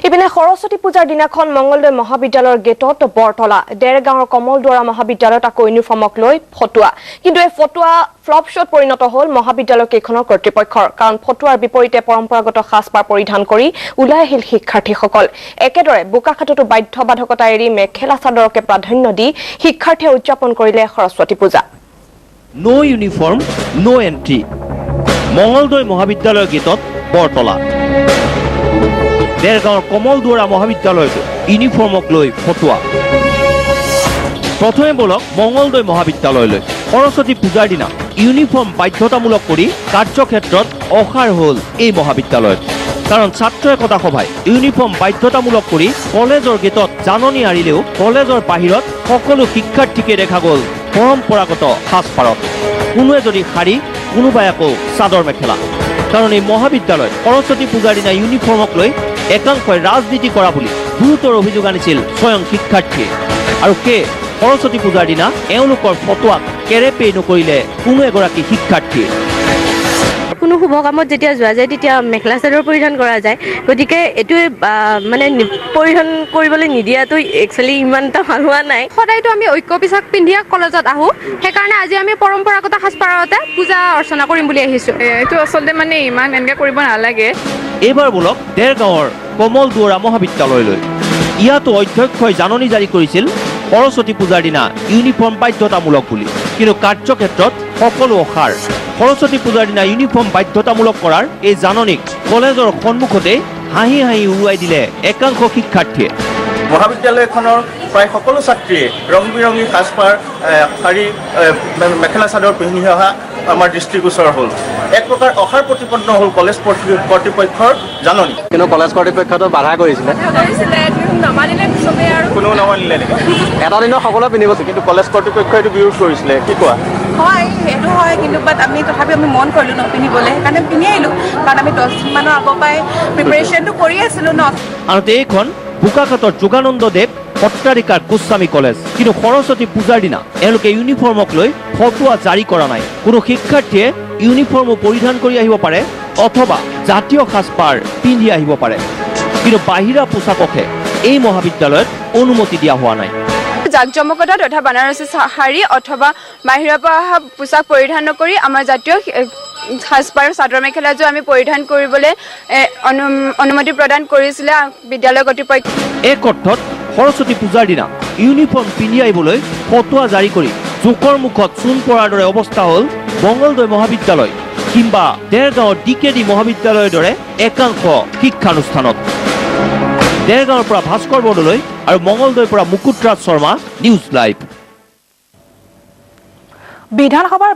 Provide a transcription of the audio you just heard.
ইপিনে সৰস্বতী পূজাৰ দিনাখন মঙ্গলদৈ মহাবিদ্যালয়ৰ গেটত বৰতলা দেৰগাঁৱৰ কমলদুৱাৰা মহাবিদ্যালয়ত আকৌ ইউনিফৰ্মক লৈ ফটোৱা কিন্তু এই ফটোৱা ফ্লপ শ্বট পৰিণত হ'ল মহাবিদ্যালয় কেইখনৰ কৰ্তৃপক্ষৰ কাৰণ ফটোৱাৰ বিপৰীতে পৰম্পৰাগত সাজপাৰ পৰিধান কৰি ওলাই আহিল শিক্ষাৰ্থীসকল একেদৰে বোকাখাততো বাধ্যবাধকতা এৰি মেখেলা চাদৰকে প্ৰাধান্য দি শিক্ষাৰ্থীয়ে উদযাপন কৰিলে সৰস্বতী পূজা নো ইউনিফৰ্ম নো এন্ট্ৰি মঙ্গলদৈ মহাবিদ্যালয়ৰ গেটত বৰতলা দেৰগাঁৱৰ কমলদুৱাৰা মহাবিদ্যালয়ত ইউনিফৰ্মক লৈ ফটোৱা প্ৰথমে বলক মঙ্গলদৈ মহাবিদ্যালয়লৈ সৰস্বতী পূজাৰ দিনা ইউনিফৰ্ম বাধ্যতামূলক কৰি কাৰ্যক্ষেত্ৰত অসাৰ হ'ল এই মহাবিদ্যালয়ত কাৰণ ছাত্ৰ একতা সভাই ইউনিফৰ্ম বাধ্যতামূলক কৰি কলেজৰ গেটত জাননী আৰিলেও কলেজৰ বাহিৰত সকলো শিক্ষাৰ্থীকে দেখা গ'ল পৰম্পৰাগত সাজপাৰত কোনোৱে যদি শাৰী কোনোবাই আকৌ চাদৰ মেখেলা কাৰণ এই মহাবিদ্যালয়ত সৰস্বতী পূজাৰ দিনা ইউনিফৰ্মক লৈ একাংশই ৰাজনীতি কৰা বুলি গুৰুতৰ অভিযোগ আনিছিল স্বয়ং শিক্ষাৰ্থীয়ে আৰু সৰস্বতী পূজাৰ দিনা এওঁলোকৰ ফটোৱাক কেৰেপে নকৰিলে কোনো এগৰাকী শিক্ষাৰ্থীয়ে কোনো শুভ কামত যেতিয়া যোৱা যায় তেতিয়া মেখেলা চাদৰ পৰিধান কৰা যায় গতিকে এইটোৱে মানে পৰিধান কৰিবলৈ নিদিয়াটো একচুৱেলি ইমান এটা ভাল হোৱা নাই সদায়তো আমি ঐক্য পোছাক পিন্ধিয়ে কলেজত আহোঁ সেইকাৰণে আজি আমি পৰম্পৰাগত সাজপাৰতে পূজা অৰ্চনা কৰিম বুলি আহিছোঁ এইটো আচলতে মানে ইমান এনেকৈ কৰিব নালাগে এইবাৰ বলক দেৰগাঁৱৰ কমলদুৱাৰা মহাবিদ্যালয়লৈ ইয়াতো অধ্যক্ষই জাননী জাৰি কৰিছিল সৰস্বতী পূজাৰ দিনা ইউনিফৰ্ম বাধ্যতামূলক বুলি কিন্তু কাৰ্যক্ষেত্ৰত সকলো অসাৰ সৰস্বতী পূজাৰ দিনা ইউনিফৰ্ম বাধ্যতামূলক কৰাৰ এই জাননীক কলেজৰ সন্মুখতে হাঁহি হাঁহি উৰুৱাই দিলে একাংশ শিক্ষাৰ্থীয়ে মহাবিদ্যালয়খনৰ প্ৰায় সকলো ছাত্ৰীয়ে ৰং বিৰঙী সাজপাৰ শাৰী মেখেলা চাদৰ পিন্ধি অহা আমাৰ দৃষ্টিগোচৰ হ'ল এক প্ৰকাৰ অসাৰ প্ৰতিপন্ন হ'ল কলেজ কৰ্তৃপক্ষৰ জাননী কিন্তু কলেজ কৰ্তৃপক্ষটো বাধা কৰিছিলে কোনো নামানিলে নেকি এটা দিনত সকলোৱে পিন্ধিব কিন্তু কলেজ কৰ্তৃপক্ষই এইটো বিৰোধ কৰিছিলে কি কোৱা হয় সেইটো হয় কিন্তু আমি তথাপি আমি মন কৰিলোঁ নিপিন্ধিবলৈ সেইকাৰণে পিন্ধি আহিলোঁ কাৰণ আমি 10 দিনমানৰ আগৰ পৰাই প্ৰিপেৰেশ্যনটো কৰি আছিলোঁ ন আনহাতে এইখন বোকাখাতৰ যোগানন্দদেৱ সত্ৰাধিকাৰ গোস্বামী কলেজ কিন্তু সৰস্বতী পূজাৰ দিনা এওঁলোকে ইউনিফৰ্মক লৈ ফটোৱা জাৰি কৰা নাই কোনো শিক্ষাৰ্থীয়ে ইউনিফৰ্মো পৰিধান কৰি আহিব পাৰে অথবা জাতীয় সাজপাৰ পিন্ধি আহিব পাৰে কিন্তু বাহিৰা পোছাককে এই মহাবিদ্যালয়ত অনুমতি দিয়া হোৱা নাই জাকজমকতা তথা বানাৰসী শাৰী অথবা বাহিৰৰ পৰা অহা পোছাক পৰিধান নকৰি আমাৰ জাতীয় সাজপাৰ চাদৰ মেখেলাযোৰ আমি পৰিধান কৰিবলৈ অনুমতি প্ৰদান কৰিছিলে বিদ্যালয় কৰ্তৃপক্ষ এক অৰ্থত সৰস্বতী পূজাৰ দিনা ইউনিফৰ্ম পিন্ধি আহিবলৈ ফটোৱা জাৰি কৰি জোকৰ মুখত চূণ পৰাৰ দৰে অৱস্থা হ'ল মঙ্গলদৈ মহাবিদ্যালয় কিংবা দেৰগাঁৱৰ DKD মহাবিদ্যালয়ৰ দৰে একাংশ শিক্ষানুষ্ঠানত দেৰগাঁৱৰ পৰা ভাস্কৰ বৰদলৈ আৰু মঙ্গলদৈৰ পৰা মুকুট ৰাজ শৰ্মা নিউজ লাইভ বিধানসভাৰ